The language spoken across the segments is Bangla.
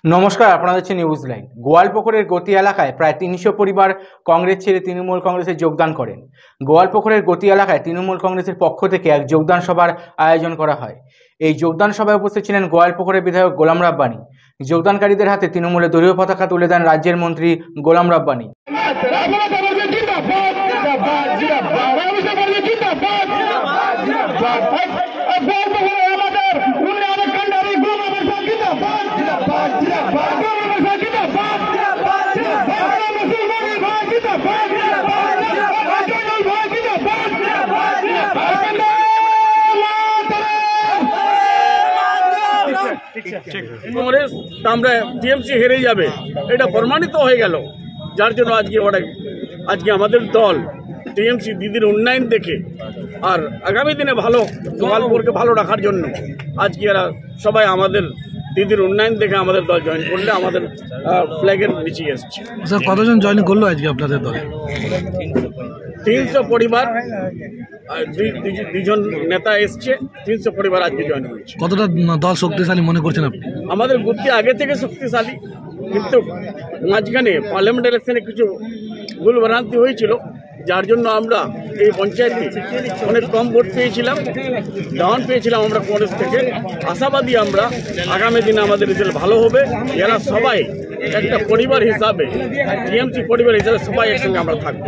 নমস্কার, আপনারা দেখছেন নিউজ লাইন। গোয়ালপুকুরের গতি এলাকায় প্রায় ৩০০ পরিবার কংগ্রেস ছেড়ে তৃণমূল কংগ্রেসে যোগদান করেন। গোয়ালপুকুরের গতি এলাকায় তৃণমূল কংগ্রেসের পক্ষ থেকে এক যোগদান সভার আয়োজন করা হয়। এই যোগদান সভায় উপস্থিত ছিলেন গোয়ালপুকুরের বিধায়ক গোলাম রাব্বানী। যোগদানকারীদের হাতে তৃণমূলের দলীয় পতাকা তুলে দেন রাজ্যের মন্ত্রী গোলাম রাব্বানী। কংগ্রেস আমরা টিএমসি হেরে যাবে এটা প্রমাণিত হয়ে গেল, যার জন্য আজকে আমাদের দল টিএমসি দিদির উন্নয়ন দেখে আর আগামী দিনে ভালো গোয়ালপুরকে ভালো রাখার জন্য আজকে এরা সবাই আমাদের দিদির উন্নয়ন দেখে আমাদের দল জয়েন করলে আমাদের ফ্ল্যাগের নিচে এসছে। স্যার, কতজন জয়েন করলো আজকে আপনাদের দলে? ৩০০ পরিবার, দুজন নেতা এসছে, ৩০০ পরিবার আজকে জয়েন হয়েছে। কতটা দল শক্তিশালী মনে করছেন আপনি? আমাদের বুদ্ধি আগে থেকে শক্তিশালী, কিন্তু মাঝখানে পার্লামেন্ট ইলেকশনে কিছু ভুল ভ্রান্তি হয়েছিল, যার জন্য আমরা এই পঞ্চায়েতে অনেক কম ভোট পেয়েছিলাম, ডাউন পেয়েছিলাম আমরা কংগ্রেস থেকে। আশাবাদী আমরা আগামী দিনে আমাদের রেজাল্ট ভালো হবে। এরা সবাই একটা পরিবার হিসাবে, টিএমসি পরিবার হিসাবে সবাই একসঙ্গে আমরা থাকবো।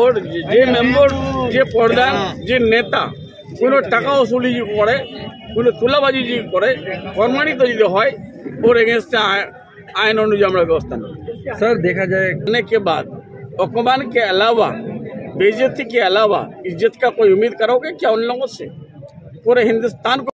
ওর যে মেম্বার, যে প্রধান, যে নেতা কোনো টাকা वसूली করে, কোনো তুলাবাজি করে, প্রমাণিত যদি হয়, ওর এগেंस्ट आयन अनुযায়ী আমরা व्यवस्था নেব। सर, देखा जाए के बाद अपमान के अलावा, बेइज्जती के अलावा इज्जत का कोई उम्मीद करोगे क्या उन लोगों से? पूरे हिंदुस्तान को